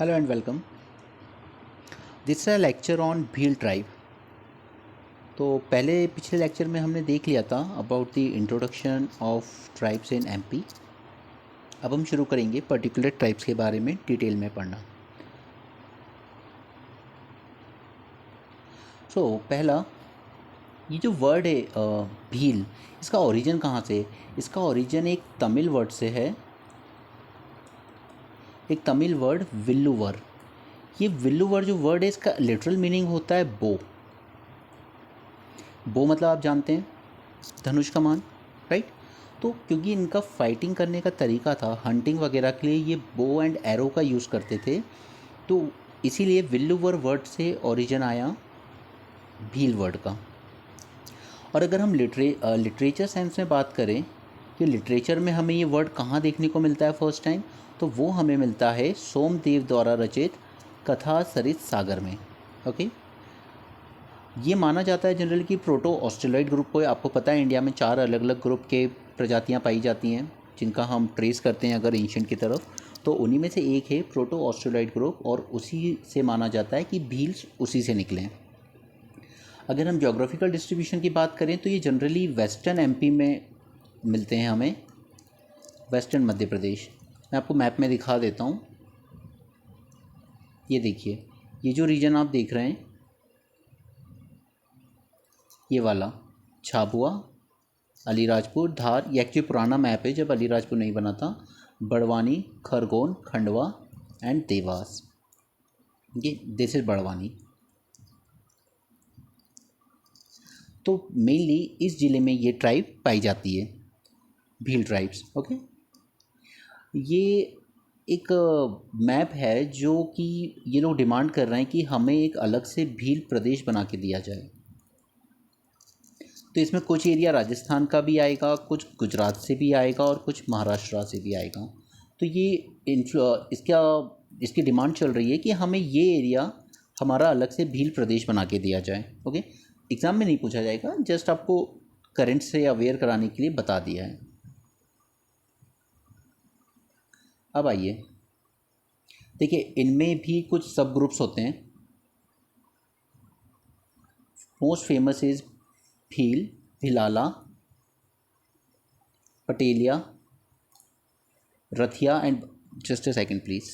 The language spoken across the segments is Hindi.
Hello and welcome. दिस है लेक्चर ऑन भील ट्राइब। तो पहले पिछले लेक्चर में हमने देख लिया था about the introduction of tribes in MP. अब हम शुरू करेंगे पर्टिकुलर ट्राइब्स के बारे में डिटेल में पढ़ना। पहला ये जो वर्ड है भील, इसका ओरिजिन कहाँ से? इसका ओरिजिन एक तमिल वर्ड से है, एक तमिल वर्ड विल्लुवर। ये विल्लुवर जो वर्ड है इसका लिटरल मीनिंग होता है बो। बो मतलब आप जानते हैं धनुष का मान, राइट? तो क्योंकि इनका फाइटिंग करने का तरीका था, हंटिंग वगैरह के लिए ये बो एंड एरो का यूज़ करते थे, तो इसीलिए विल्लुवर वर्ड से ओरिजिन आया भील वर्ड का। और अगर हम लिटरेचर सेंस में बात करें कि लिटरेचर में हमें ये वर्ड कहाँ देखने को मिलता है फर्स्ट टाइम, तो वो हमें मिलता है सोमदेव द्वारा रचित कथा सरित सागर में। ओके, ये माना जाता है जनरली कि प्रोटो ऑस्ट्रेलॉइड ग्रुप को, आपको पता है इंडिया में 4 अलग अलग ग्रुप के प्रजातियां पाई जाती हैं जिनका हम ट्रेस करते हैं अगर एंशिएंट की तरफ, तो उन्हीं में से एक है प्रोटो ऑस्ट्रेलॉइड ग्रुप और उसी से माना जाता है कि भील्स उसी से निकले हैं। अगर हम जोग्राफिकल डिस्ट्रीब्यूशन की बात करें तो ये जनरली वेस्टर्न एमपी में मिलते हैं हमें, वेस्टर्न मध्य प्रदेश। मैं आपको मैप में दिखा देता हूँ। ये देखिए, ये जो रीजन आप देख रहे हैं, ये वाला झाबुआ, अलीराजपुर, धार, ये एक्चुअली पुराना मैप है जब अलीराजपुर नहीं बना था, बड़वानी, खरगोन, खंडवा एंड देवास। ये दिस इज बड़वानी। तो मेनली इस ज़िले में ये ट्राइब पाई जाती है, भील ट्राइब्स। ओके, ये एक मैप है जो कि ये लोग डिमांड कर रहे हैं कि हमें एक अलग से भील प्रदेश बना के दिया जाए। तो इसमें कुछ एरिया राजस्थान का भी आएगा, कुछ गुजरात से भी आएगा और कुछ महाराष्ट्र से भी आएगा। तो ये इसकी डिमांड चल रही है कि हमें ये एरिया हमारा अलग से भील प्रदेश बना के दिया जाए। ओके, एग्ज़ाम में नहीं पूछा जाएगा, जस्ट आपको करंट से अवेयर कराने के लिए बता दिया है। अब आइए देखिए, इनमें भी कुछ सब ग्रुप्स होते हैं। Most famous is Bhil, Bhilala, Pateliya, Rathiya and just a second please.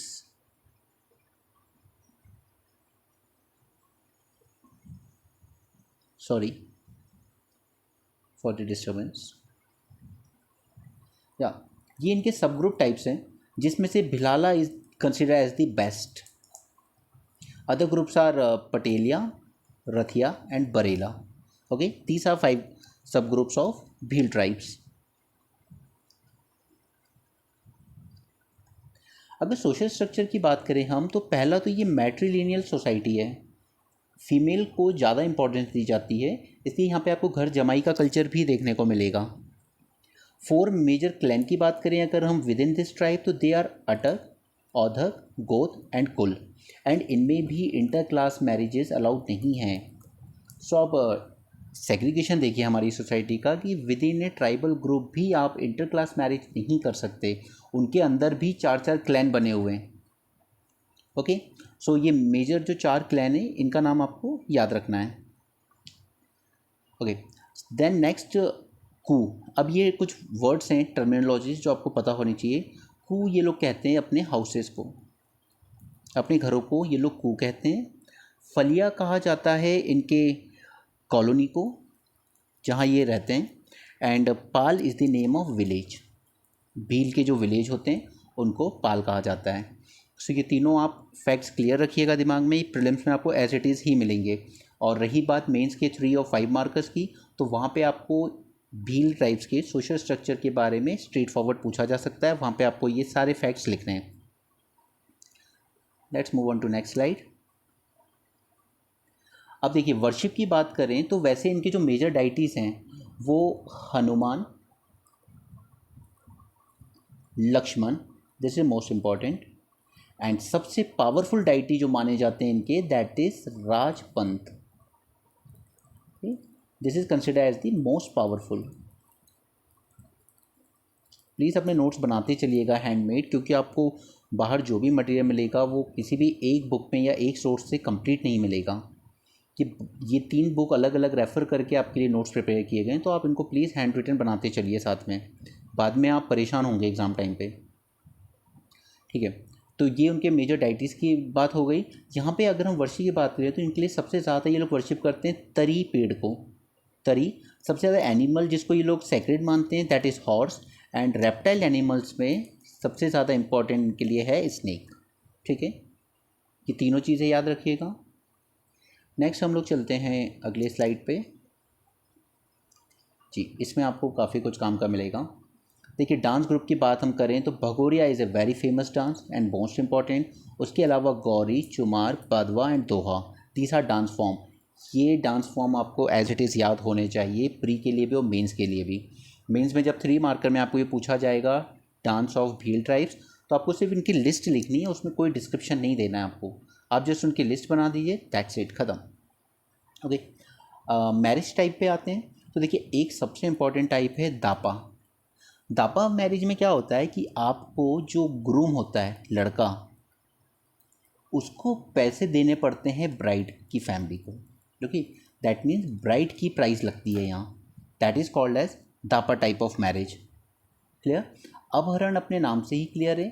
Sorry for the disturbance. या ये इनके सब ग्रुप टाइप्स हैं, जिसमें से Bhilala is consider as the best. Other groups are Pateliya, Rathiya and Barela. Okay, these are 5 sub groups of Bhil tribes. अगर सोशल स्ट्रक्चर की बात करें हम, तो पहला तो ये मैट्रिलिनियल सोसाइटी है, फीमेल को ज़्यादा इंपॉर्टेंस दी जाती है, इसलिए यहाँ पे आपको घर जमाई का कल्चर भी देखने को मिलेगा। 4 मेजर क्लैन की बात करें अगर हम विद इन दिस ट्राइब, तो दे आर अटक, औधक, गोत एंड कुल, एंड इनमें भी इंटर क्लास मैरिजेस अलाउड नहीं हैं। सो अब सेग्रीगेशन देखिए हमारी सोसाइटी का कि with in a tribal group भी आप इंटर क्लास मैरिज नहीं कर सकते, उनके अंदर भी 4 क्लैन बने हुए हैं। ओके, सो ये मेजर जो 4 क्लैन है इनका नाम आपको याद रखना है। ओके, देन नेक्स्ट कू। अब ये कुछ वर्ड्स हैं, टर्मिनोलॉजीज जो आपको पता होनी चाहिए। कू ये लोग कहते हैं अपने हाउसेस को, अपने घरों को ये लोग कू कहते हैं। फलिया कहा जाता है इनके कॉलोनी को जहाँ ये रहते हैं, and Pal is the name of village. Bhil के जो विलेज होते हैं उनको पाल कहा जाता है। सो ये तीनों आप फैक्ट्स क्लियर रखिएगा दिमाग में, प्रीलिम्स में आपको एज इट इज़ ही मिलेंगे। और रही बात मेंस के 3 और 5 मार्कर्स की, तो वहाँ पे आपको भील ट्राइब्स के सोशल स्ट्रक्चर के बारे में स्ट्रेट फॉरवर्ड पूछा जा सकता है, वहाँ पे आपको ये सारे फैक्ट्स लिखने हैं। Let's move on to next slide. अब देखिए, वर्शिप की बात करें तो वैसे इनके जो मेजर डाइटीज़ हैं वो Hanuman, Lakshman, this is most important, and सबसे पावरफुल डाइटी जो माने जाते हैं इनके, that is Rajpanth. This is consider as the most powerful. Please अपने नोट्स बनाते चलिएगा हैंडमेड, क्योंकि आपको बाहर जो भी मटेरियल मिलेगा वो किसी भी एक बुक में या एक सोर्स से कंप्लीट नहीं मिलेगा। कि ये 3 बुक अलग अलग रेफ़र करके आपके लिए नोट्स प्रिपेयर किए गए हैं, तो आप इनको प्लीज़ हैंड रिटन बनाते चलिए साथ में, बाद में आप परेशान होंगे एग्ज़ाम टाइम पे। ठीक है, तो ये उनके मेजर डाइटीज़ की बात हो गई। यहाँ पे अगर हम वर्शिप की बात करें तो इनके लिए सबसे ज़्यादा ये लोग वर्शिप करते हैं तरी पेड़ को। तरी सबसे ज़्यादा एनिमल जिसको ये लोग सेक्रेड मानते हैं that is horse, and reptile animals में सबसे ज़्यादा इम्पॉर्टेंट इनके लिए है स्नेक। ठीक है, ये तीनों चीज़ें याद रखिएगा। नेक्स्ट हम लोग चलते हैं अगले स्लाइड पे। जी, इसमें आपको काफ़ी कुछ काम का मिलेगा। देखिए, डांस ग्रुप की बात हम करें तो Bhagoria is a very famous dance and most important. उसके अलावा Gauri, Chumar, Padwa and Doha, these are dance form. ये डांस फॉर्म आपको एज इट इज़ याद होने चाहिए, प्री के लिए भी और मेंस के लिए भी। मेंस में जब 3 मार्कर में आपको ये पूछा जाएगा डांस ऑफ भील ट्राइब्स, तो आपको सिर्फ इनकी लिस्ट लिखनी है, उसमें कोई डिस्क्रिप्शन नहीं देना है आपको। आप जस्ट उनकी लिस्ट बना दीजिए, दैट्स इट, ख़त्म। ओके, मैरिज टाइप पे आते हैं। तो देखिए, एक सबसे इम्पॉर्टेंट टाइप है दापा। दापा मैरिज में क्या होता है कि आपको जो ग्रूम होता है लड़का, उसको पैसे देने पड़ते हैं ब्राइड की फैमिली को। ओके, दैट मीन्स ब्राइड की प्राइस लगती है यहाँ, that is called as Dapa type of marriage. Clear? अपहरण अपने नाम से ही क्लियर है,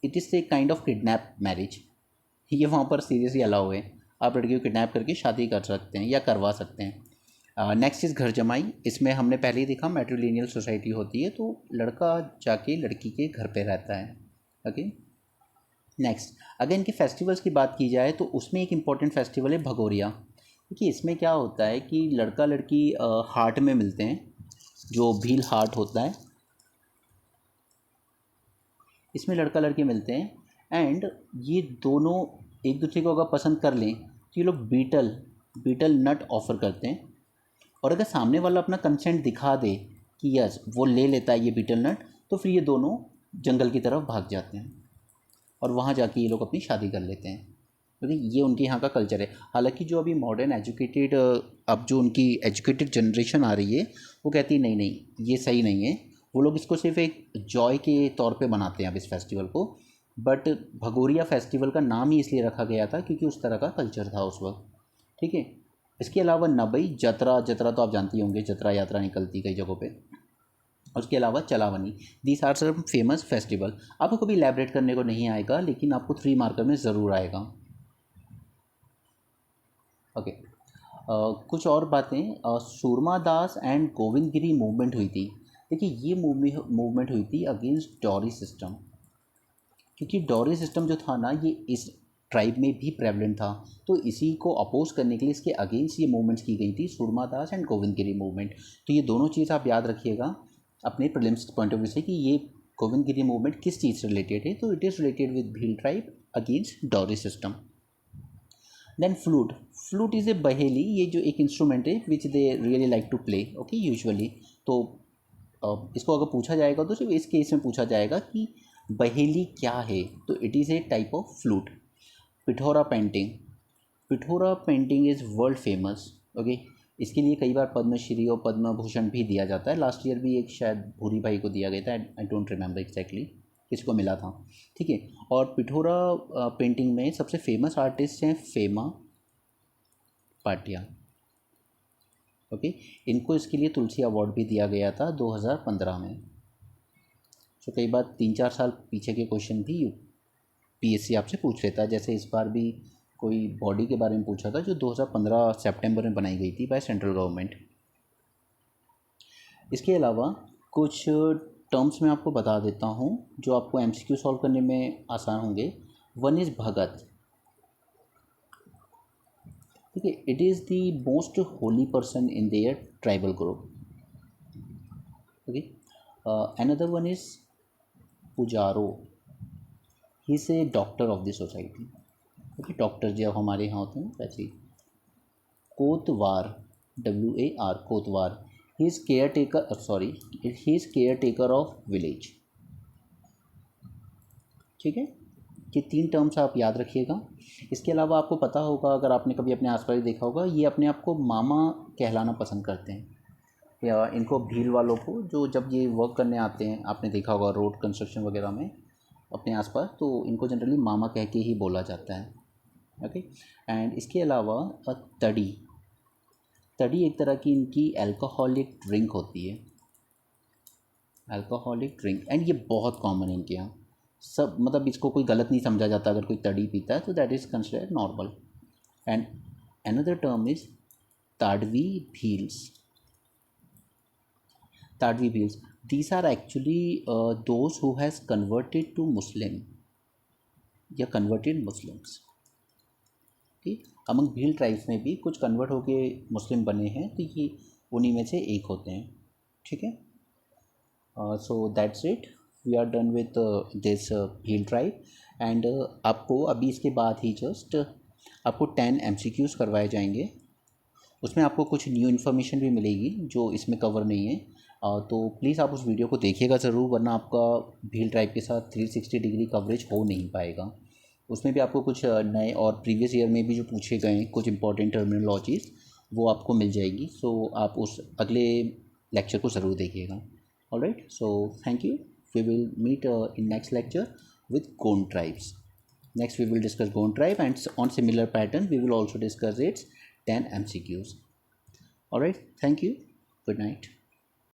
it is a kind of kidnap marriage. ये वहाँ पर सीरियसली अलाउ है, आप लड़की को किडनैप करके शादी कर सकते हैं या करवा सकते हैं। नेक्स्ट इज़ घर जमाई। इसमें हमने पहले ही देखा मैट्रिलिनियल सोसाइटी होती है, तो लड़का जाके लड़की के घर पे रहता है। ओके, नेक्स्ट अगर इनके फेस्टिवल्स की बात की जाए तो उसमें एक इम्पॉर्टेंट फेस्टिवल है भगोरिया। देखिए, इसमें क्या होता है कि लड़का लड़की हाट में मिलते हैं, जो भील हाट होता है, इसमें लड़का लड़की मिलते हैं एंड ये दोनों एक दूसरे को अगर पसंद कर लें तो ये लोग बीटल नट ऑफ़र करते हैं। और अगर सामने वाला अपना कंसेंट दिखा दे कि यस वो ले लेता है ये बीटल नट, तो फिर ये दोनों जंगल की तरफ भाग जाते हैं और वहाँ जाके ये लोग अपनी शादी कर लेते हैं। क्योंकि ये उनके यहाँ का कल्चर है। हालांकि जो अभी मॉडर्न एजुकेटेड, अब जो उनकी एजुकेटेड जनरेशन आ रही है, वो कहती है नहीं नहीं ये सही नहीं है। वो लोग इसको सिर्फ एक जॉय के तौर पे मनाते हैं अब इस फेस्टिवल को। बट भगोरिया फेस्टिवल का नाम ही इसलिए रखा गया था क्योंकि उस तरह का कल्चर था उस वक्त। ठीक है, इसके अलावा नबई जतरा, जतरा तो आप जानती होंगे, जतरा यात्रा निकलती कई जगहों पे। उसके अलावा Chalavani, these are some famous festival. आपको कभी इलैबोरेट करने को नहीं आएगा, लेकिन आपको 3 मार्कर में ज़रूर आएगा। ओके, कुछ और बातें। सूरमा दास एंड गोविंदगिरी मूवमेंट हुई थी। देखिए, ये मूवमेंट हुई थी अगेंस्ट डॉरी सिस्टम, क्योंकि डॉरी सिस्टम जो था ना, ये इस ट्राइब में भी प्रेवलेंट था। तो इसी को अपोज करने के लिए इसके अगेंस्ट ये मूवमेंट्स की गई थी, सूरमा दास एंड गोविंदगिरी मूवमेंट। तो ये दोनों चीज़ आप याद रखिएगा अपने प्रीलिम्स पॉइंट ऑफ व्यू से कि ये गोविंदगिरी मूवमेंट किस चीज़ से रिलेटेड है। तो it is related with Bhil tribe against dowry system. Then flute is a Baheli, ये जो एक इंस्ट्रूमेंट है which they really like to play. Okay, usually तो इसको अगर पूछा जाएगा तो सिर्फ इस केस में पूछा जाएगा कि बहेली क्या है, तो it is A type of flute. Pithora painting, Pithora painting is world famous. Okay, इसके लिए कई बार पद्मश्री और पद्म भूषण भी दिया जाता है। लास्ट ईयर भी एक शायद भूरी भाई को दिया गया था, आई डोंट रिमेंबर एग्जैक्टली किसको मिला था। ठीक है, और पिठोरा पेंटिंग में सबसे फेमस आर्टिस्ट हैं फेमा पाटिया। ओके, इनको इसके लिए तुलसी अवार्ड भी दिया गया था 2015 में। तो कई बार 3-4 साल पीछे के क्वेश्चन भी पीएससी आपसे पूछ लेता है। जैसे इस बार भी कोई बॉडी के बारे में पूछा था जो 2015 सितंबर में बनाई गई थी बाय सेंट्रल गवर्नमेंट। इसके अलावा कुछ टर्म्स मैं आपको बता देता हूँ जो आपको एमसीक्यू सॉल्व करने में आसान होंगे। One is Bhagat. ठीक है, it is the most holy person in their tribal group. Okay, another one is Pujaro, he is a doctor of the society. Okay, doctor जो हमारे यहाँ होते हैं वैसे ही। Kotwar, WAR, Kotwar, he is care taker, sorry, he is care taker of village. ठीक है, ये 3 टर्म्स आप याद रखिएगा। इसके अलावा आपको पता होगा, अगर आपने कभी अपने आसपास देखा होगा, ये अपने आप को मामा कहलाना पसंद करते हैं, या इनको भील वालों को जो जब ये वर्क करने आते हैं, आपने देखा होगा रोड कंस्ट्रक्शन वगैरह में, अपने आसपास, तो इनको जनरली मामा कह के ही बोला जाता है। ओके। एंड इसके अलावा तड़ी, तड़ी एक तरह की इनकी अल्कोहलिक ड्रिंक होती है, अल्कोहलिक ड्रिंक, एंड ये बहुत कॉमन है इनके यहाँ। सब मतलब इसको कोई गलत नहीं समझा जाता अगर कोई तड़ी पीता है, तो that is considered normal. And another term is Tadvi Bhils, Tadvi Bhils, these are actually those who has converted to Muslim या converted Muslims। ठीक, अमंग भील ट्राइब्स में भी कुछ कन्वर्ट होके मुस्लिम बने हैं, तो ये उन्हीं में से एक होते हैं। ठीक है, so that's it, we are done with this Bhil tribe. And आपको अभी इसके बाद ही जस्ट आपको 10 MCQs करवाए जाएंगे, उसमें आपको कुछ न्यू इन्फॉर्मेशन भी मिलेगी जो इसमें कवर नहीं है। तो प्लीज़ आप उस वीडियो को देखिएगा ज़रूर, वरना आपका भील ट्राइब के साथ 360 डिग्री कवरेज हो नहीं पाएगा। उसमें भी आपको कुछ नए और प्रीवियस ईयर में भी जो पूछे गए हैं कुछ इंपॉर्टेंट टर्मिनोलॉजीज़ वो आपको मिल जाएगी। सो आप उस अगले लेक्चर को ज़रूर देखिएगा। Alright, so thank you, we will meet in next lecture with Gond tribes. Next we will discuss Gond tribe, and on similar pattern we will also discuss its 10 MCQs. Alright, thank you, good night.